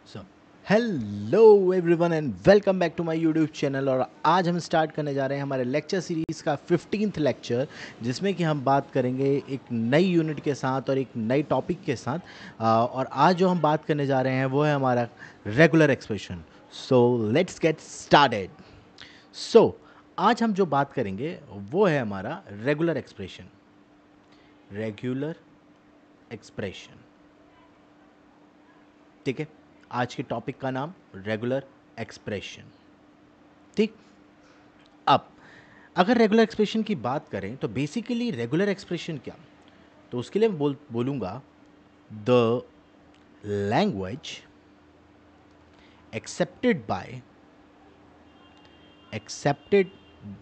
So hello everyone and welcome back to my YouTube channel. और आज हम start करने जा रहे हैं हमारे लेक्चर सीरीज़ का 15th लेक्चर, जिसमें कि हम बात करेंगे एक नई यूनिट के साथ और एक नई टॉपिक के साथ। और आज जो हम बात करने जा रहे हैं वो है हमारा regular expression. So let's get started. So आज हम जो बात करेंगे वो है हमारा रेगुलर एक्सप्रेशन। रेगुलर एक्सप्रेशन, ठीक है। आज के टॉपिक का नाम रेगुलर एक्सप्रेशन, ठीक। अब अगर रेगुलर एक्सप्रेशन की बात करें तो बेसिकली रेगुलर एक्सप्रेशन क्या, तो उसके लिए मैं बोलूँगा the language accepted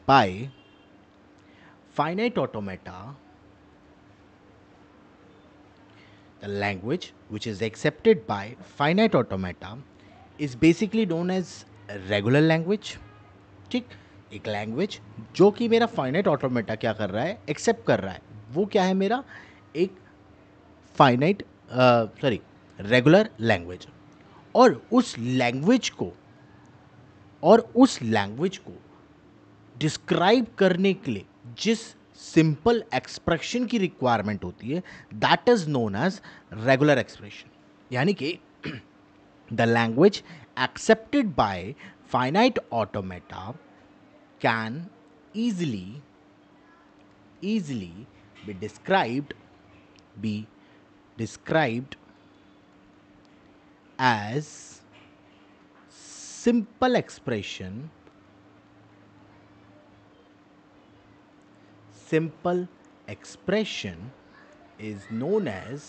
by finite automata, the language which is accepted by finite automata is basically known as regular language, ठीक। एक लैंग्वेज जो कि मेरा फाइनाइट ऑटोमेटा क्या कर रहा है, एक्सेप्ट कर रहा है, वो क्या है मेरा एक फाइनाइट सॉरी रेगुलर लैंग्वेज। और उस लैंग्वेज को डिस्क्राइब करने के लिए जिस सिंपल एक्सप्रेशन की रिक्वायरमेंट होती है, that is known as regular expression. यानी कि the language accepted by finite automata can easily be described as simple expression, simple expression is known as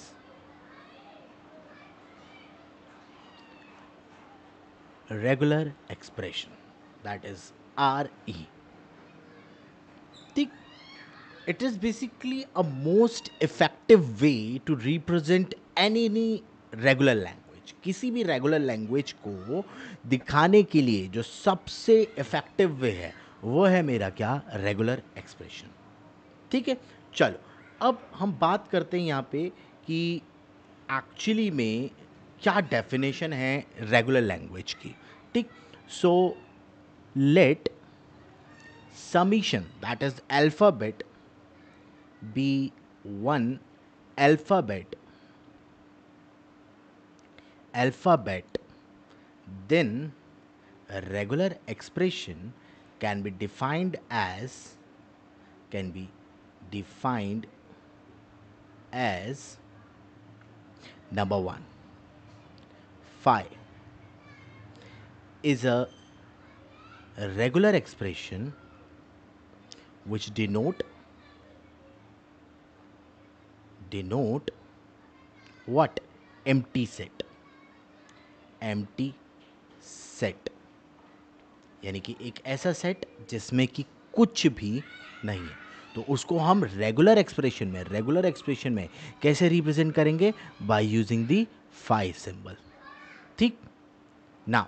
regular expression, that is RE, ठीक। it is basically a most effective way to represent any regular language। किसी भी regular language को दिखाने के लिए जो सबसे effective way है वो है मेरा क्या, रेगुलर एक्सप्रेशन, ठीक है। चलो अब हम बात करते हैं यहाँ पे कि एक्चुअली में क्या डेफिनेशन है रेगुलर लैंग्वेज की, ठीक। So let summation, that is alphabet, be one alphabet, then a regular expression can be defined as number one, 5 is a regular expression which denote what, empty set, यानी कि एक ऐसा set जिसमें कि कुछ भी नहीं है, तो उसको हम रेगुलर एक्सप्रेशन में कैसे रिप्रेजेंट करेंगे, बाय यूजिंग दी 5 सिंबल, ठीक। Now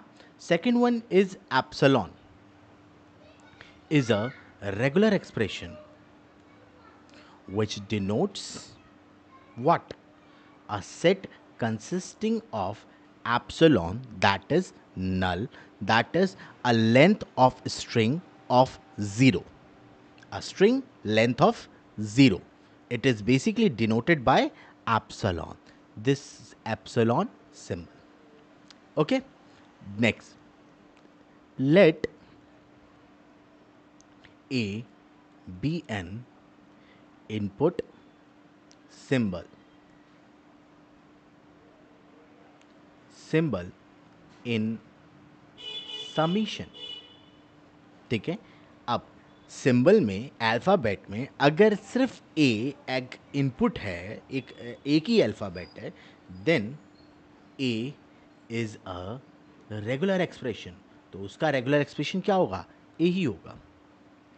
second one is epsilon, is a regular expression which denotes what, a set consisting of epsilon, that is null, that is a length of string of 0, a string length of 0. It is basically denoted by epsilon, this epsilon symbol, okay। Next, let A be an input symbol in summation, ठीक है। अब symbol में, alphabet में अगर सिर्फ ए एक input है, एक ही अल्फ़ाबेट है, then A is a regular expression, तो उसका रेगुलर एक्सप्रेशन क्या होगा, ए ही होगा,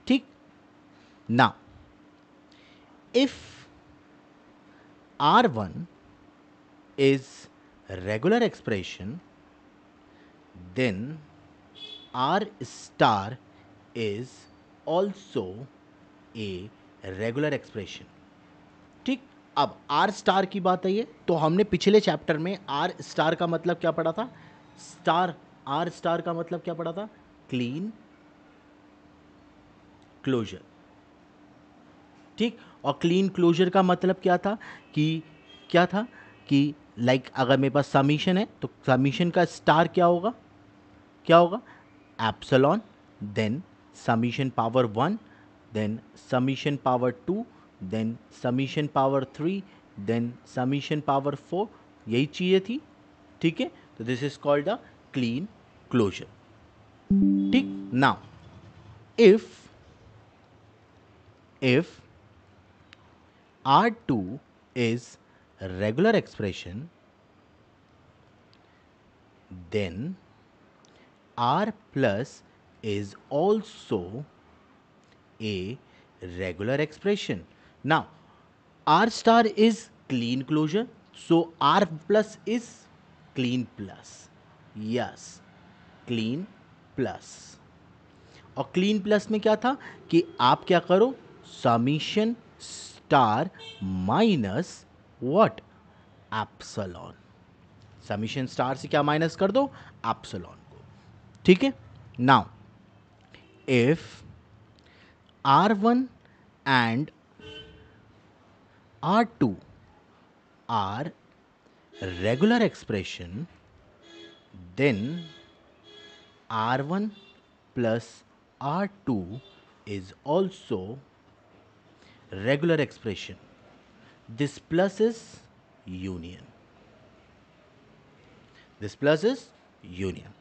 ठीक। ना if R1 is regular expression, then R star is also a regular expression, ठीक। अब R स्टार की बात आई है तो हमने पिछले चैप्टर में R स्टार का मतलब क्या पढ़ा था, स्टार, आर स्टार का मतलब क्या पड़ा था? क्लीन क्लोजर, ठीक। और क्लीन क्लोजर का मतलब क्या था कि क्या था कि लाइक अगर मेरे पास समीशन है तो समीशन का स्टार क्या होगा, क्या होगा? Epsilon, then summation power 1, then summation power 2, then summation power 3, then summation power 4, यही चीज़ें थी, ठीक है। तो this is called a Kleene closure, ठीक। Now if R2 is a regular expression, then R plus is also a regular expression. Now, R star is clean closure, so R plus is clean plus. Yes, clean plus. और clean plus में क्या था कि आप क्या करो, summation star minus what, epsilon. Summation star से क्या माइनस कर दो, एप्सिलॉन को, ठीक है। Now if R1 and R2 are regular expression, then R1 plus R2 is also regular expression. This plus is union. This plus is union.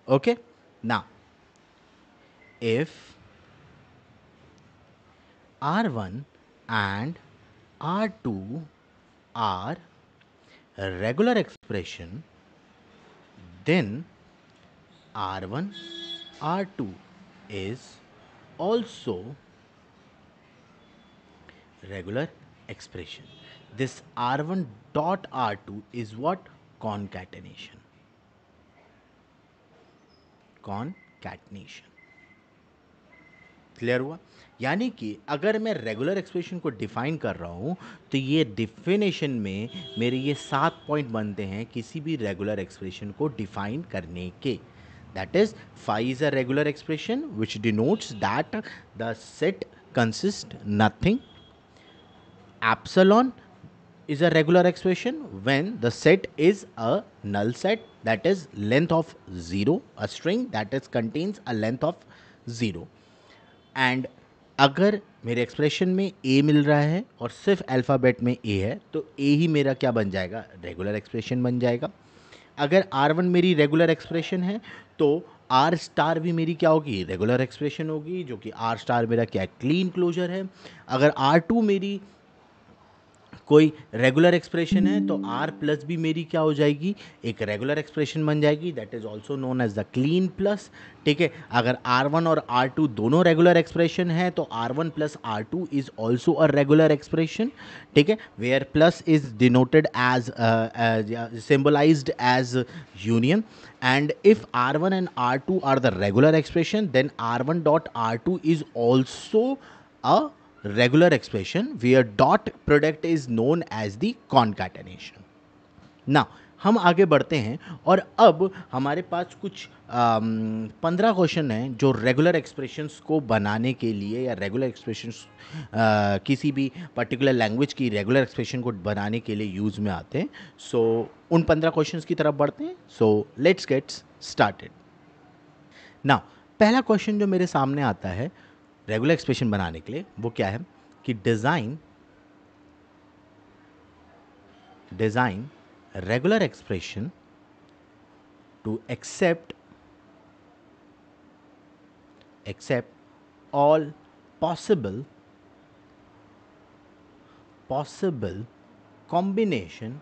Okay? Now, if R1 and R2 are a regular expression, then R1 R2 is also regular expression. This R1 dot R2 is what? Concatenation. Concatenation. Clear हुआ? यानी कि अगर मैं regular expression को define कर रहा हूँ तो ये डिफिनेशन में मेरे ये 7 पॉइंट बनते हैं किसी भी रेगुलर एक्सप्रेशन को डिफाइन करने के। That is phi is a regular expression which denotes that the set consist nothing. Epsilon is a regular expression when the set is a null set, that is length of 0, a string that is contains a length of 0। And अगर मेरे expression में ए मिल रहा है और सिर्फ alphabet में ए है तो ए ही मेरा क्या बन जाएगा, रेगुलर एक्सप्रेशन बन जाएगा। अगर R1 मेरी रेगुलर एक्सप्रेशन है तो R स्टार भी मेरी क्या होगी, रेगुलर एक्सप्रेशन होगी, जो कि R स्टार मेरा क्या है, क्लीन क्लोजर है। अगर R2 मेरी कोई रेगुलर एक्सप्रेशन है तो आर प्लस भी मेरी क्या हो जाएगी, एक रेगुलर एक्सप्रेशन बन जाएगी, that is also known as the Kleene plus, ठीक है। अगर R1 और R2 दोनों रेगुलर एक्सप्रेशन है तो R1 plus R2 is also a regular expression, ठीक है, where plus is denoted as symbolized as union. And if R1 and R2 are the regular expression, then R1 dot R2 is also a regular expression where dot product is known as the concatenation. Now हम आगे बढ़ते हैं और अब हमारे पास कुछ 15 question हैं जो रेगुलर एक्सप्रेशंस को बनाने के लिए या रेगुलर एक्सप्रेशंस किसी भी पर्टिकुलर लैंग्वेज की रेगुलर एक्सप्रेशन को बनाने के लिए यूज़ में आते हैं। सो उन 15 क्वेश्चंस की तरफ बढ़ते हैं। सो लेट्स गेट स्टार्टेड। नाउ पहला क्वेश्चन जो मेरे सामने आता है रेगुलर एक्सप्रेशन बनाने के लिए वो क्या है कि design regular expression to accept all possible combination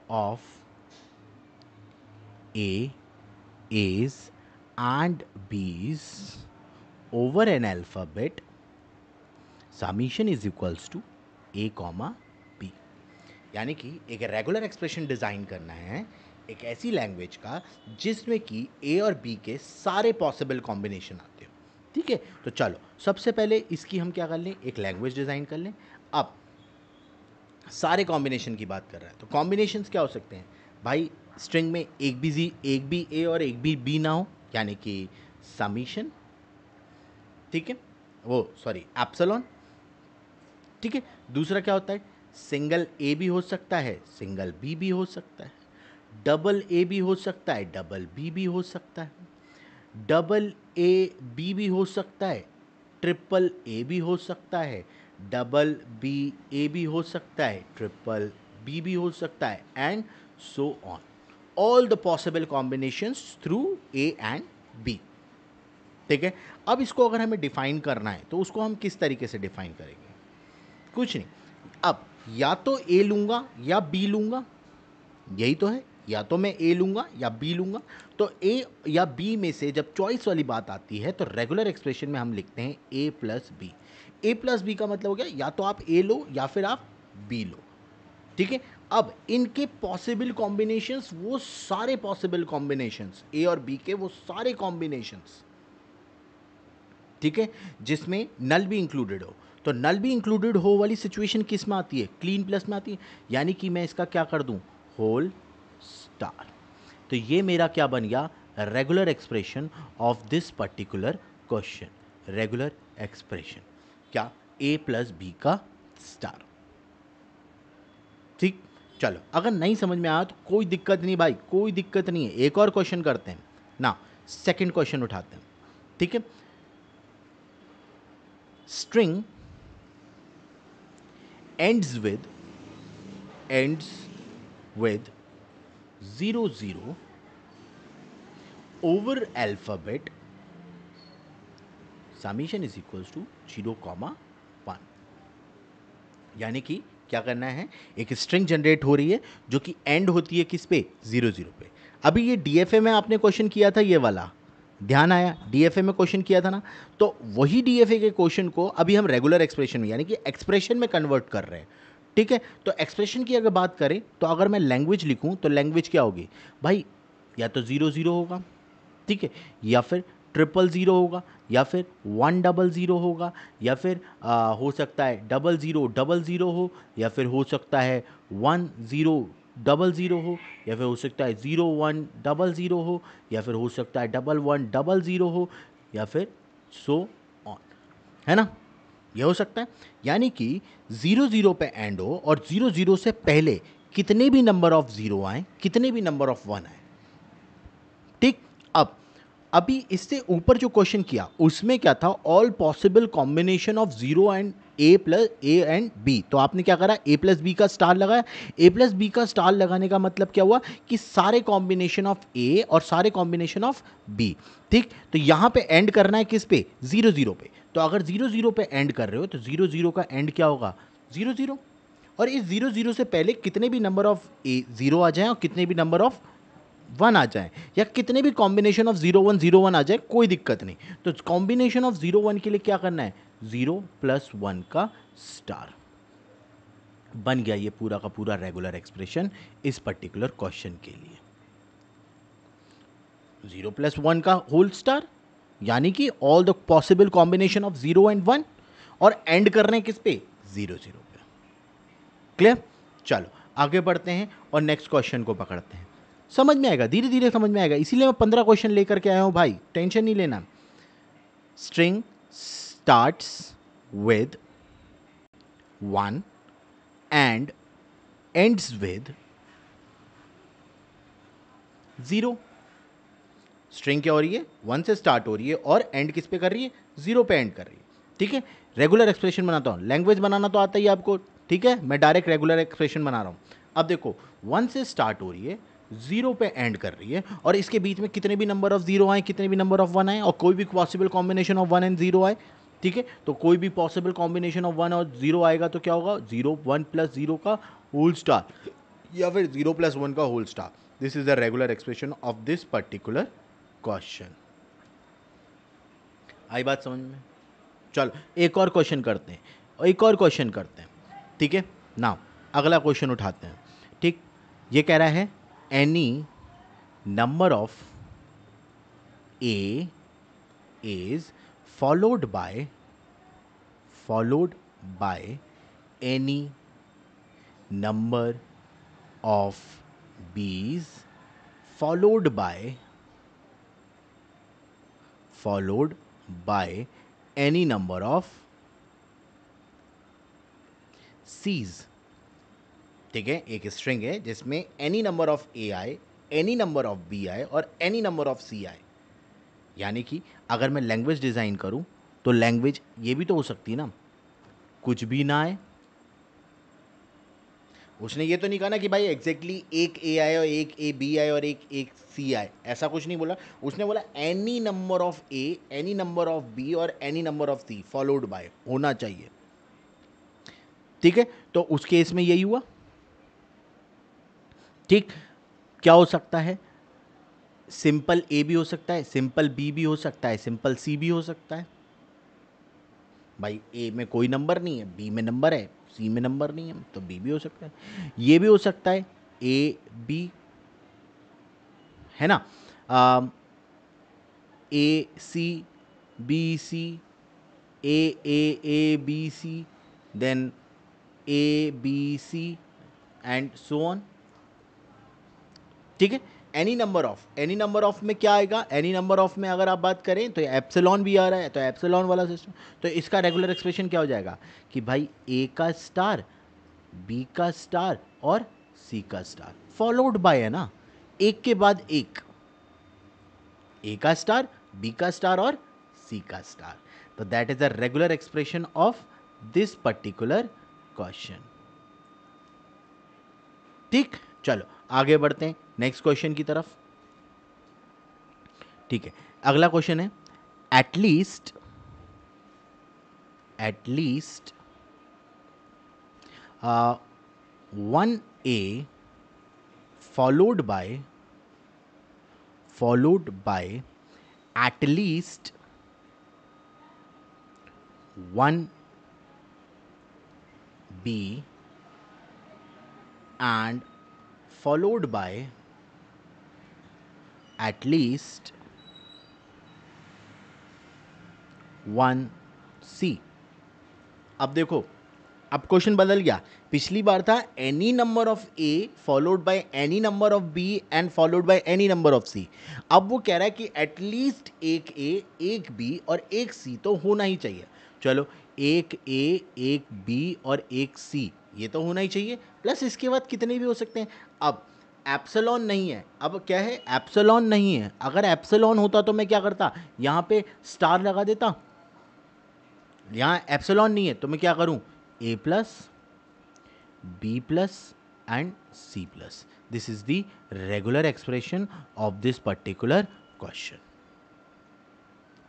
of A, A's and B's over an alphabet, summation is equals to A, B। यानी कि एक रेगुलर एक्सप्रेशन डिज़ाइन करना है एक ऐसी लैंग्वेज का जिसमें कि ए और बी के सारे पॉसिबल कॉम्बिनेशन आते हो, ठीक है। तो चलो सबसे पहले इसकी हम क्या कर लें, एक लैंग्वेज डिज़ाइन कर लें। अब सारे कॉम्बिनेशन की बात कर रहा है, तो कॉम्बिनेशंस क्या हो सकते हैं भाई? स्ट्रिंग में एक भी ए और एक भी बी ना हो, यानी कि समीशन, ठीक है, वो सॉरी एप्सिलॉन, ठीक है। दूसरा क्या होता है? सिंगल ए भी हो सकता है, सिंगल बी भी हो सकता है, डबल ए भी हो सकता है, डबल बी भी हो सकता है, डबल ए बी भी हो सकता है, ट्रिपल ए भी हो सकता है, डबल बी ए भी हो सकता है, ट्रिपल बी भी हो सकता है, and so on, all the possible combinations through A and B, ठीक है। अब इसको अगर हमें डिफाइन करना है तो उसको हम किस तरीके से डिफाइन करेंगे? कुछ नहीं, अब या तो ए लूंगा या बी लूंगा, यही तो है, या तो मैं ए लूंगा या बी लूंगा। तो ए या बी में से जब चॉइस वाली बात आती है तो रेगुलर एक्सप्रेशन में हम लिखते हैं ए प्लस बी। ए प्लस बी का मतलब हो गया या तो आप ए लो या फिर आप बी लो, ठीक है। अब इनके पॉसिबल कॉम्बिनेशंस, वो सारे पॉसिबल कॉम्बिनेशंस ए और बी के, वो सारे कॉम्बिनेशंस, ठीक है, जिसमें नल भी इंक्लूडेड हो। तो नल भी इंक्लूडेड हो वाली सिचुएशन किस में आती है? क्लीन प्लस में आती है, यानी कि मैं इसका क्या कर दूं? Whole star. तो ये मेरा क्या बन गया? Regular expression of this particular question, regular expression क्या? ए प्लस बी का स्टार, ठीक। चलो, अगर नहीं समझ में आया तो कोई दिक्कत नहीं भाई, कोई दिक्कत नहीं है, एक और क्वेश्चन करते हैं ना, सेकंड क्वेश्चन उठाते हैं, ठीक है। String ends with ends with 00 over alphabet summation is equals to 0,1, यानी कि क्या करना है? एक स्ट्रिंग जनरेट हो रही है जो कि एंड होती है किस पे? 00 पे। अभी ये डीएफए में आपने क्वेश्चन किया था, ये वाला ध्यान आया? डीएफए में क्वेश्चन किया था ना, तो वही डीएफए के क्वेश्चन को अभी हम रेगुलर एक्सप्रेशन में, यानी कि एक्सप्रेशन में कन्वर्ट कर रहे हैं, ठीक है। तो एक्सप्रेशन की अगर बात करें तो अगर मैं लैंग्वेज लिखूं तो लैंग्वेज क्या होगी भाई? या तो 00 होगा, ठीक है, या फिर 000 होगा, या फिर 100 होगा, या फिर हो सकता है 0000 हो, या फिर हो सकता है 1000 हो, या फिर हो सकता है 0100 हो, या फिर हो सकता है 1100 हो, या फिर सो ऑन, है ना? ये हो सकता है, यानी कि 00 पे एंड हो और 00 से पहले कितने भी नंबर ऑफ जीरो आए, कितने भी नंबर ऑफ वन आए, ठीक। अब अभी इससे ऊपर जो क्वेश्चन किया उसमें क्या था? All possible combination of zero and A plus A and B. तो आपने क्या करा? ए प्लस बी का स्टार लगाया। ए प्लस बी का स्टार लगाने का मतलब क्या हुआ? कि सारे कॉम्बिनेशन ऑफ ए और सारे कॉम्बिनेशन ऑफ बी, ठीक। तो यहां पे एंड करना है किस पे? 00 पे। तो अगर 00 पे एंड कर रहे हो तो 00 का एंड क्या होगा? 00। और इस 00 से पहले कितने भी नंबर ऑफ ए जीरो आ जाए और कितने भी नंबर ऑफ वन आ जाए, या कितने भी कॉम्बिनेशन ऑफ 0101 आ जाए, कोई दिक्कत नहीं। तो कॉम्बिनेशन ऑफ 01 के लिए क्या करना है? 0+1 का स्टार। बन गया ये पूरा का पूरा रेगुलर एक्सप्रेशन इस पर्टिकुलर क्वेश्चन के लिए। 0+1 का होल स्टार, यानी कि all the possible combination of 0 and 1, और एंड कर रहे हैं किस पे? 00 पे। क्लियर? चलो आगे बढ़ते हैं और नेक्स्ट क्वेश्चन को पकड़ते हैं। समझ में आएगा, धीरे धीरे समझ में आएगा, इसीलिए मैं 15 क्वेश्चन लेकर के आया हूं भाई, टेंशन नहीं लेना। String starts with 1 and ends with 0। String क्या हो रही है? 1 से स्टार्ट हो रही है और एंड किस पे कर रही है? 0 पे एंड कर रही है, ठीक है। रेगुलर एक्सप्रेशन बनाता हूं, लैंग्वेज बनाना तो आता ही है आपको, ठीक है, मैं डायरेक्ट रेगुलर एक्सप्रेशन बना रहा हूं। अब देखो, 1 से स्टार्ट हो रही है, 0 पे एंड कर रही है, और इसके बीच में कितने भी नंबर ऑफ 0 आए, कितने भी नंबर ऑफ 1 आए, और कोई भी पॉसिबल कॉम्बिनेशन ऑफ 1 एंड 0 आए, ठीक है। तो कोई भी पॉसिबल कॉम्बिनेशन ऑफ 1 और 0 आएगा तो क्या होगा? 0 1 प्लस 0 का होल स्टार, या फिर 0+1 का whole star. This is the regular expression of this particular question. आई बात समझ में? चलो एक और क्वेश्चन करते हैं, एक और क्वेश्चन करते हैं, ठीक है ना। अगला क्वेश्चन उठाते हैं, ठीक। ये कह रहा है any number of A is followed by any number of bees followed by any number of C's। ठीक है, एक स्ट्रिंग है जिसमें एनी नंबर ऑफ ए आए, एनी नंबर ऑफ बी आए और एनी नंबर ऑफ सी आए। यानी कि अगर मैं लैंग्वेज डिज़ाइन करूं तो लैंग्वेज ये भी तो हो सकती है ना, कुछ भी ना आए। उसने ये तो नहीं कहा ना कि भाई एग्जैक्टली एक ए आए और एक ए बी आए और एक सी आए, ऐसा कुछ नहीं बोला। उसने बोला any number of A, any number of B और any number of C followed by होना चाहिए। ठीक है, तो उस केस में यही हुआ। ठीक, क्या हो सकता है? सिंपल ए भी हो सकता है, सिंपल बी भी हो सकता है, सिंपल सी भी हो सकता है। भाई ए में कोई नंबर नहीं है, बी में नंबर है, सी में नंबर नहीं है, तो बी भी हो सकता है। ये भी हो सकता है ए बी, है ना, A C B C, A B C, then A B C and so on. ठीक है, एनी नंबर ऑफ में क्या आएगा? एनी नंबर ऑफ में अगर आप बात करें तो एप्सिलॉन भी आ रहा है, तो एप्सिलॉन वाला सिस्टम, तो इसका रेगुलर एक्सप्रेशन क्या हो जाएगा कि भाई ए का स्टार, बी का स्टार और सी का स्टार फॉलोड बाय, है ना, एक के बाद एक, ए का स्टार, बी का स्टार और सी का स्टार। तो that is the regular expression of this particular question. ठीक, चलो आगे बढ़ते हैं नेक्स्ट क्वेश्चन की तरफ। ठीक है, अगला क्वेश्चन है at least 1A followed by at least 1B and followed by at least 1C। अब देखो, अब क्वेश्चन बदल गया। पिछली बार था any number of A followed by any number of B and followed by any number of C. अब वो कह रहा है कि एटलीस्ट एक ए, एक बी और एक सी तो होना ही चाहिए। चलो, एक ए, एक बी और एक सी, ये तो होना ही चाहिए। प्लस इसके बाद कितने भी हो सकते हैं। अब एप्सिलॉन नहीं है, अब क्या है, एप्सिलॉन नहीं है। अगर एप्सिलॉन होता तो मैं क्या करता, यहाँ पे स्टार लगा देता। यहाँ एप्सिलॉन नहीं है तो मैं क्या करूँ, A plus, B plus and C plus. This is the regular expression of this particular question.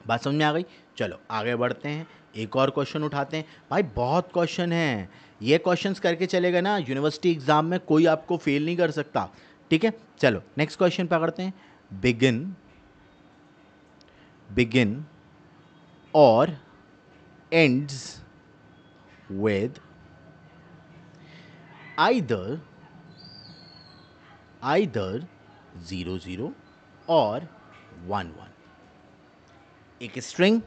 बात समझ में आ गई? चलो आगे बढ़ते हैं, एक और क्वेश्चन उठाते हैं। भाई बहुत क्वेश्चन हैं, ये क्वेश्चंस करके चलेगा ना, यूनिवर्सिटी एग्जाम में कोई आपको फेल नहीं कर सकता। ठीक है, चलो नेक्स्ट क्वेश्चन पकड़ते हैं। बिगिन और ends with either 00 और 11। एक स्ट्रिंग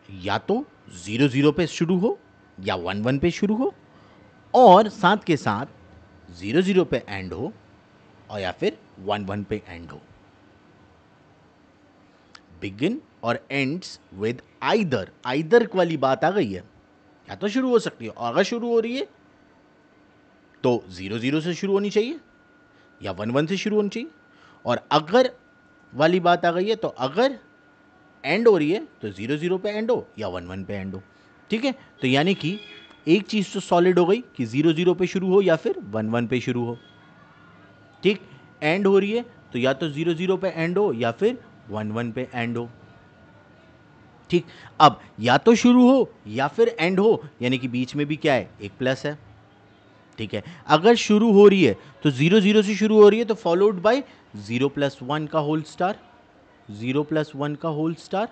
या तो 00 पे शुरू हो या 11 पे शुरू हो, और साथ के साथ 00 पे एंड हो और या फिर 11 पे एंड हो। बिगिन और एंड्स विद आइदर वाली बात आ गई है, या तो शुरू हो सकती है, और अगर शुरू हो रही है तो 00 से शुरू होनी चाहिए या 11 से शुरू होनी चाहिए, और अगर वाली बात आ गई है तो अगर एंड हो रही है तो 00 पे एंड हो या 11 पे एंड हो। ठीक है, तो यानी कि एक चीज़ तो सॉलिड हो गई कि 00 पे शुरू हो या फिर 11 पे शुरू हो। ठीक, एंड हो रही है तो या तो 00 पे एंड हो या फिर 11 पे एंड हो। ठीक, अब या तो शुरू हो या फिर एंड हो, यानी कि बीच में भी क्या है, एक प्लस है। ठीक है, अगर शुरू हो रही है तो 00 से शुरू हो रही है तो फॉलोड बाय 0 + 1 का होल स्टार, 0 + 1 का होल स्टार।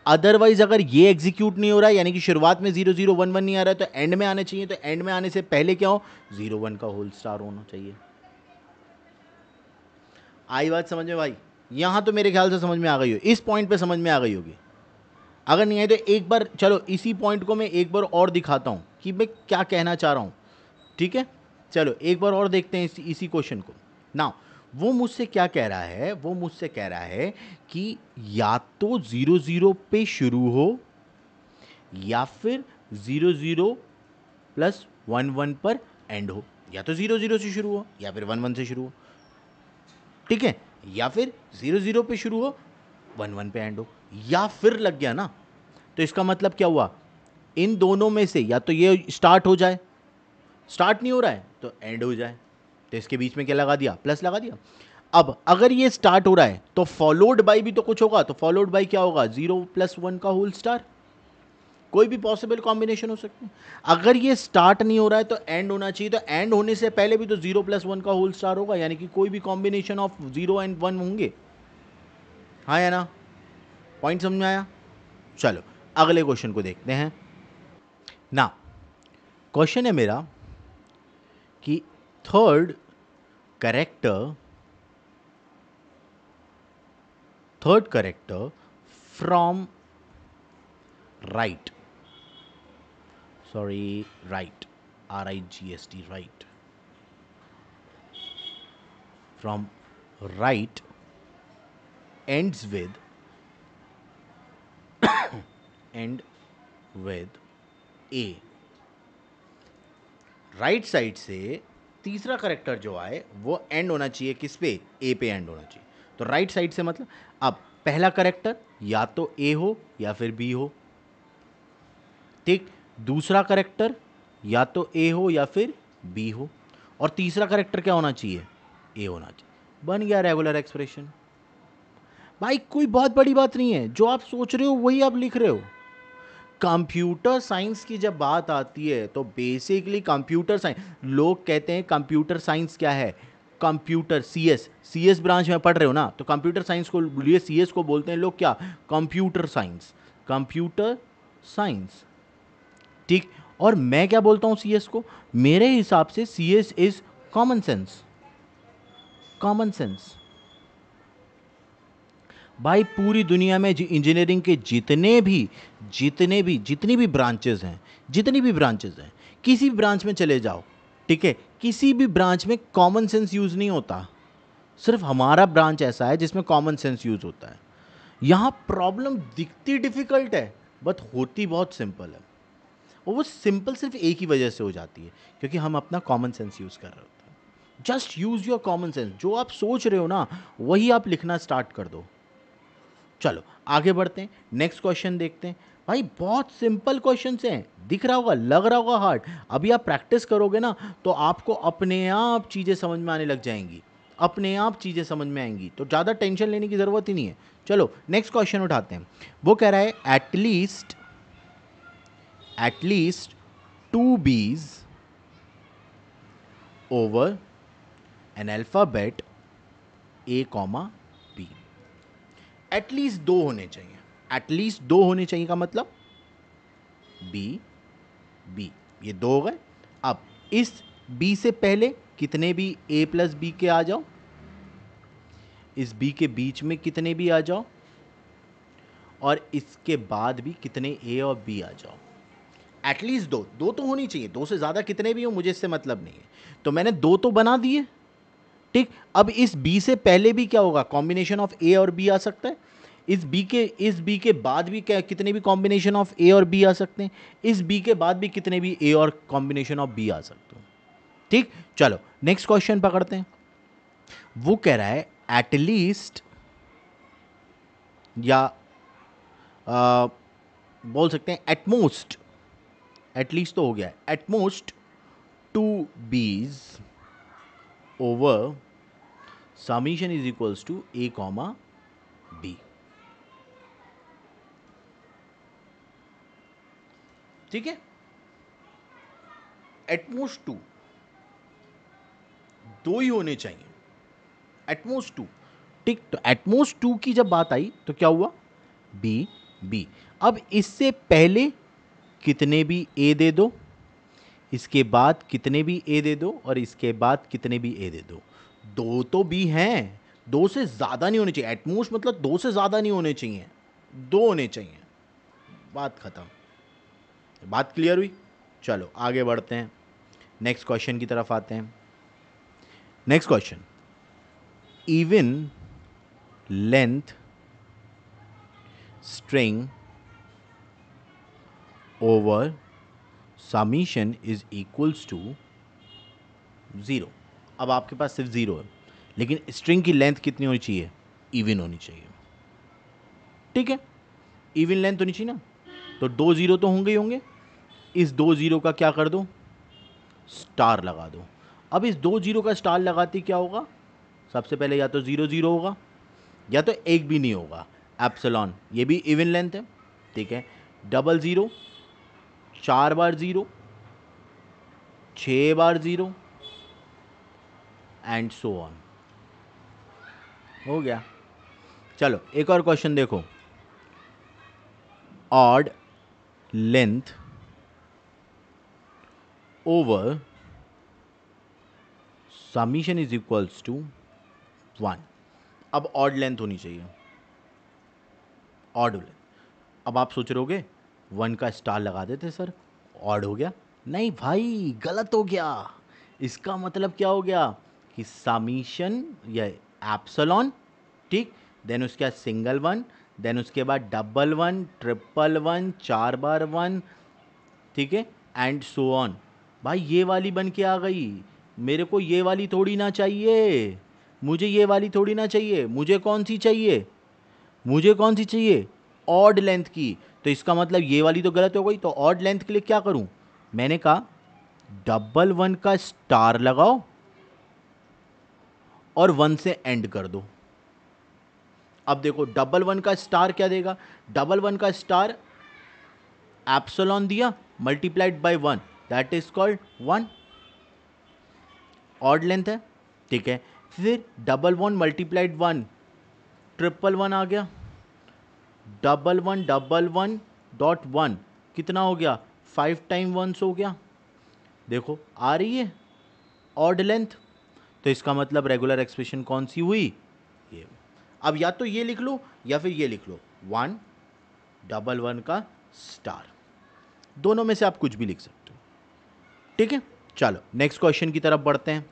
अदरवाइज अगर ये एग्जीक्यूट नहीं हो रहा है, यानी कि शुरुआत में 0 0 1 1 नहीं आ रहा है, तो एंड में आने चाहिए, तो एंड में आने से पहले क्या हो, 0 1 का होल स्टार होना चाहिए। आई बात समझ में भाई? यहां तो मेरे ख्याल से समझ में आ गई हो, इस पॉइंट पे समझ में आ गई होगी। अगर नहीं आई तो एक बार चलो इसी पॉइंट को मैं एक बार और दिखाता हूं कि मैं क्या कहना चाह रहा हूं। ठीक है, चलो एक बार और देखते हैं इसी क्वेश्चन को ना। वो मुझसे क्या कह रहा है, वो मुझसे कह रहा है कि या तो 0 0 पे शुरू हो या फिर 0 0 प्लस 1 1 पर एंड हो। या तो 0 0 से शुरू हो या फिर 1 1 से शुरू हो, ठीक है, या फिर 0 0 पे शुरू हो 1 1 पे एंड हो, या फिर लग गया ना। तो इसका मतलब क्या हुआ, इन दोनों में से या तो ये स्टार्ट हो जाए, स्टार्ट नहीं हो रहा है तो एंड हो जाए, तो इसके बीच में क्या लगा दिया, प्लस लगा दिया। अब अगर ये स्टार्ट हो रहा है तो फॉलोड बाई भी तो कुछ होगा, तो फॉलोड बाई क्या होगा, 0 + 1 का होल स्टार। कोई भी पॉसिबल कॉम्बिनेशन हो सकते हैं। अगर ये स्टार्ट नहीं हो रहा है तो एंड होना चाहिए, तो एंड होने से पहले भी तो 0 + 1 का होल स्टार होगा, यानी कि कोई भी कॉम्बिनेशन ऑफ 0 एंड 1 होंगे। हाँ या ना, पॉइंट समझ में आया। चलो अगले क्वेश्चन को देखते हैं ना। क्वेश्चन है मेरा कि third character from right, sorry right, RIGST, right, from right ends with A। Right side से तीसरा करेक्टर जो आए वो एंड होना चाहिए किस पे, ए पे एंड होना चाहिए। तो राइट साइड से मतलब अब पहला करेक्टर या तो ए हो या फिर बी हो, ठीक, दूसरा करेक्टर या तो ए हो या फिर बी हो, और तीसरा करेक्टर क्या होना चाहिए, ए होना चाहिए। बन गया रेगुलर एक्सप्रेशन। भाई कोई बहुत बड़ी बात नहीं है, जो आप सोच रहे हो वही आप लिख रहे हो। कंप्यूटर साइंस की जब बात आती है तो बेसिकली कंप्यूटर साइंस, लोग कहते हैं कंप्यूटर साइंस क्या है, कंप्यूटर सीएस ब्रांच में पढ़ रहे हो ना, तो कंप्यूटर साइंस को लिए सीएस को बोलते हैं लोग क्या, कंप्यूटर साइंस, कंप्यूटर साइंस, ठीक। और मैं क्या बोलता हूं सीएस को, मेरे हिसाब से CS is common sense, common sense. भाई पूरी दुनिया में इंजीनियरिंग के जितनी भी ब्रांचेस हैं, किसी भी ब्रांच में चले जाओ, ठीक है, किसी भी ब्रांच में कॉमन सेंस यूज नहीं होता। सिर्फ हमारा ब्रांच ऐसा है जिसमें कॉमन सेंस यूज होता है। यहां प्रॉब्लम दिखती डिफिकल्ट है बट होती बहुत सिंपल है, और वो सिंपल सिर्फ एक ही वजह से हो जाती है, क्योंकि हम अपना कॉमन सेंस यूज कर रहे होते हैं। Just use your common sense, जो आप सोच रहे हो ना वही आप लिखना स्टार्ट कर दो। चलो आगे बढ़ते हैं, नेक्स्ट क्वेश्चन देखते हैं। भाई बहुत सिंपल क्वेश्चन हैं, दिख रहा होगा, लग रहा होगा हार्ड, अभी आप प्रैक्टिस करोगे ना तो आपको अपने आप चीज़ें समझ में आने लग जाएंगी, अपने आप चीज़ें समझ में आएंगी, तो ज़्यादा टेंशन लेने की ज़रूरत ही नहीं है। चलो नेक्स्ट क्वेश्चन उठाते हैं। वो कह रहा है at least 2 B's over N alphabet A, B। At least 2 होने चाहिए, एटलीस्ट 2 होने चाहिए का मतलब बी, ये 2 हो गए। अब इस बी से पहले कितने भी ए प्लस बी के आ जाओ, इस बी के बीच में कितने भी आ जाओ, और इसके बाद भी कितने ए और बी आ जाओ। एटलीस्ट 2 तो होनी चाहिए, 2 से ज़्यादा कितने भी हो मुझे इससे मतलब नहीं है। तो मैंने 2 तो बना दिए, ठीक। अब इस बी से पहले भी क्या होगा, कॉम्बिनेशन ऑफ ए और बी आ सकता है। इस बी के बाद भी क्या, कितने भी कॉम्बिनेशन ऑफ ए और बी आ सकते हैं। इस बी के बाद भी कितने भी ए और कॉम्बिनेशन ऑफ बी आ सकते हैं, ठीक। चलो नेक्स्ट क्वेश्चन पकड़ते हैं। वो कह रहा है एटलीस्ट, या बोल सकते हैं एटमोस्ट, एटलीस्ट तो हो गया, at most 2 B's over summation is equals to A, B। ठीक है, एटमोस्ट 2 ही होने चाहिए, एटमोस्ट 2, ठीक। तो एटमोस्ट 2 की जब बात आई तो क्या हुआ, बी। अब इससे पहले कितने भी ए दे दो, इसके बाद कितने भी ए दे दो, और इसके बाद कितने भी ए दे दो, 2 तो बी हैं, 2 से ज़्यादा नहीं होने चाहिए। एटमोस्ट मतलब 2 से ज़्यादा नहीं होने चाहिए, 2 होने चाहिए, बात खत्म, बात क्लियर हुई। चलो आगे बढ़ते हैं। नेक्स्ट क्वेश्चन की तरफ आते हैं। Next question, even length string over summation is equals to 0। अब आपके पास सिर्फ 0 है, लेकिन स्ट्रिंग की लेंथ कितनी होनी चाहिए? इवन होनी चाहिए। ठीक है, इवन लेंथ होनी चाहिए ना, तो 2 0 तो होंगे ही होंगे। इस 2 0 का क्या कर दो? स्टार लगा दो। अब इस 2 0 का स्टार लगाते क्या होगा? सबसे पहले या तो 0 0 होगा या तो एक भी नहीं होगा। एप्सिलॉन, ये भी इवन लेंथ है। ठीक है, डबल 0, 4 बार 0, 6 बार 0 एंड सो ऑन। हो गया। चलो एक और क्वेश्चन देखो, odd length over summation is equals to 1। अब ऑड लेंथ होनी चाहिए, ऑड लेंथ। अब आप सोच रहे होगे 1 का स्टार लगा देते सर, ऑड हो गया। नहीं भाई, गलत हो गया। इसका मतलब क्या हो गया कि समीशन या एप्सिलॉन, ठीक, देन उसके बाद सिंगल 1, देन उसके बाद डबल 1, ट्रिपल 1, 4 बार 1, ठीक है, एंड सो ऑन। भाई ये वाली बन के आ गई, मेरे को ये वाली थोड़ी ना चाहिए, मुझे ये वाली थोड़ी ना चाहिए। मुझे कौन सी चाहिए? मुझे कौन सी चाहिए? ऑड लेंथ की। तो इसका मतलब ये वाली तो गलत हो गई। तो ऑड लेंथ के लिए क्या करूं? मैंने कहा डबल 1 का स्टार लगाओ और 1 से एंड कर दो। अब देखो डबल 1 का स्टार क्या देगा? डबल 1 का स्टार एप्सिलॉन दिया multiplied by 1, that is called 1। Odd length है, ठीक है। फिर डबल 1 मल्टीप्लाइड 1, ट्रिपल 1 आ गया। डबल वन डॉट 1 कितना हो गया? 5 टाइम 1 हो गया। देखो आ रही है ऑड लेंथ। तो इसका मतलब रेगुलर एक्सप्रेशन कौन सी हुई? ये। अब या तो ये लिख लो या फिर ये लिख लो, 1 डबल 1 का स्टार। दोनों में से आप कुछ भी लिख सकते हो। ठीक है, चलो नेक्स्ट क्वेश्चन की तरफ बढ़ते हैं।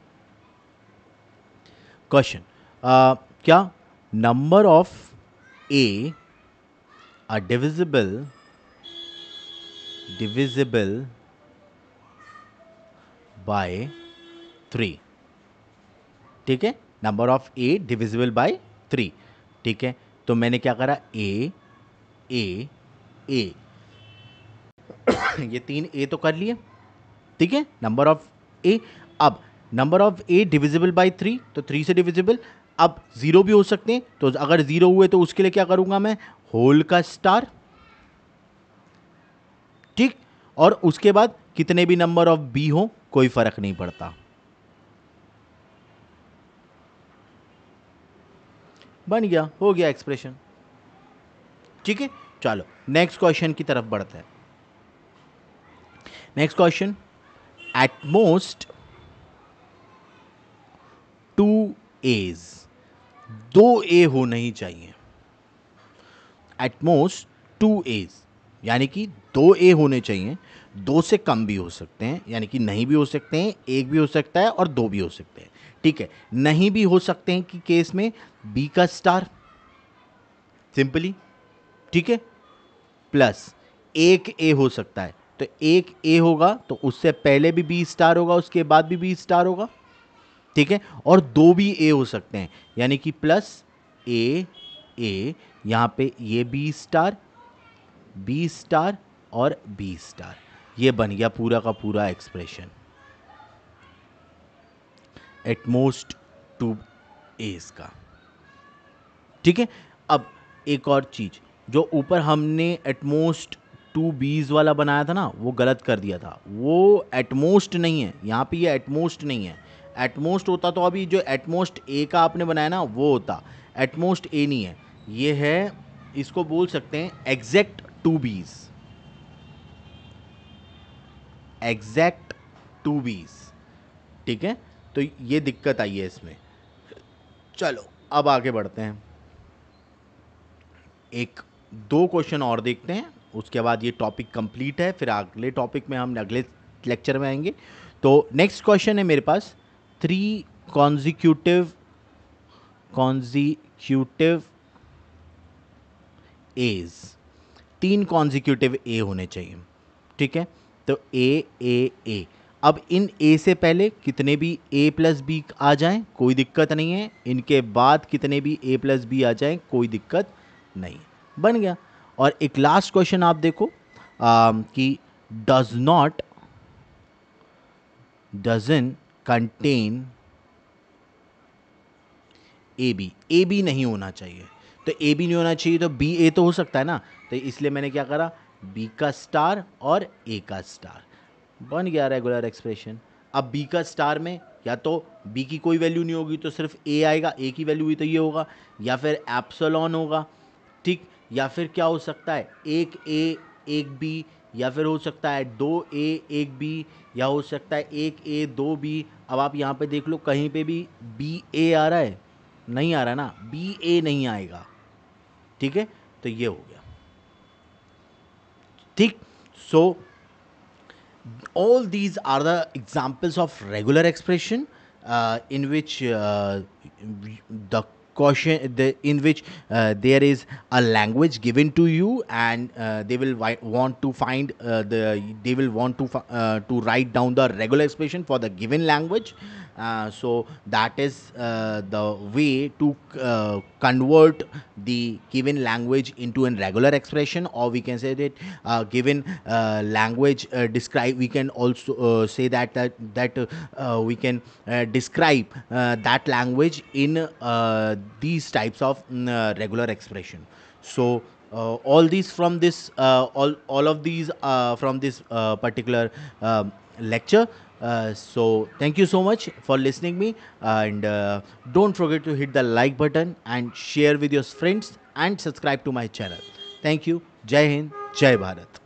क्वेश्चन, क्या number of A are divisible by 3। ठीक है, number of A divisible by 3। ठीक है, तो मैंने क्या करा? ए ए ए ये 3 ए तो कर लिए। ठीक है, नंबर ऑफ ए। अब number of A divisible by 3, तो 3 से डिविजिबल। अब 0 भी हो सकते हैं, तो अगर 0 हुए तो उसके लिए क्या करूंगा मैं? होल का स्टार। ठीक, और उसके बाद कितने भी नंबर ऑफ बी हो कोई फर्क नहीं पड़ता। बन गया, हो गया एक्सप्रेशन। ठीक है, चलो नेक्स्ट क्वेश्चन की तरफ बढ़ते हैं। Next question, at most 2 A's, 2 A होना ही चाहिए। एट मोस्ट 2 एज यानी कि 2 ए होने चाहिए। 2 से कम भी हो सकते हैं, यानी कि नहीं भी हो सकते हैं, एक भी हो सकता है और 2 भी हो सकते हैं। ठीक है, नहीं भी हो सकते हैं कि केस में बी का स्टार सिंपली, ठीक है, प्लस एक ए हो सकता है। तो एक ए होगा तो उससे पहले भी बी स्टार होगा, उसके बाद भी बी स्टार होगा। ठीक है, और 2 भी ए हो सकते हैं, यानी कि प्लस ए ए, यहां पे ये बी स्टार और बी स्टार। ये बन गया पूरा का पूरा एक्सप्रेशन, एटमोस्ट 2 एज का। ठीक है, अब एक और चीज, जो ऊपर हमने एटमोस्ट 2 बीज वाला बनाया था ना, वो गलत कर दिया था। वो एटमोस्ट नहीं है, यहाँ पे ये एटमोस्ट नहीं है। एटमोस्ट होता तो अभी जो एटमोस्ट ए का आपने बनाया ना वो होता। एटमोस्ट ए नहीं है, ये है, इसको बोल सकते हैं एग्जैक्ट 2 बीज, एग्जैक्ट 2 बीज। ठीक है, तो ये दिक्कत आई है इसमें। चलो अब आगे बढ़ते हैं, एक 2 क्वेश्चन और देखते हैं, उसके बाद ये टॉपिक कंप्लीट है। फिर अगले टॉपिक में हम अगले नेक्स्ट लेक्चर में आएंगे। तो नेक्स्ट क्वेश्चन है मेरे पास, 3 कॉन्जिक्यूटिव एज, 3 कॉन्जिक्यूटिव ए होने चाहिए, ठीक है। तो ए, अब इन ए से पहले कितने भी ए प्लस बी आ जाएं कोई दिक्कत नहीं है, इनके बाद कितने भी ए प्लस बी आ जाएं कोई दिक्कत नहीं, बन गया। और एक लास्ट क्वेश्चन आप देखो कि डजन कंटेन ए बी नहीं होना चाहिए। तो ए बी नहीं होना चाहिए तो बी ए तो हो सकता है ना, तो इसलिए मैंने क्या करा, बी का स्टार और ए का स्टार, बन गया रेगुलर एक्सप्रेशन। अब बी का स्टार में या तो बी की कोई वैल्यू नहीं होगी तो सिर्फ ए आएगा, ए की वैल्यू हुई तो ये होगा, या फिर एप्सिलॉन होगा, ठीक, या फिर क्या हो सकता है, एक ए एक बी, या फिर हो सकता है 2 ए 1 बी, या हो सकता है 1 ए 2 बी। अब आप यहाँ पे देख लो कहीं पे भी बी ए आ रहा है, नहीं आ रहा ना, बी ए नहीं आएगा, ठीक है। तो ये हो गया, ठीक। सो all these are the examples of regular expression in which the question in which there is a language given to you, and they will want to find they will want to write down the regular expression for the given language. So that is the way to convert the given language into a regular expression, or we can say that given language describe, we can also say that we can describe that language in these types of regular expression. So all these from this all of these from this particular lecture. So thank you so much for listening me, and don't forget to hit the like button and share with your friends and subscribe to my channel. Thank you. Jai Hind, Jai Bharat.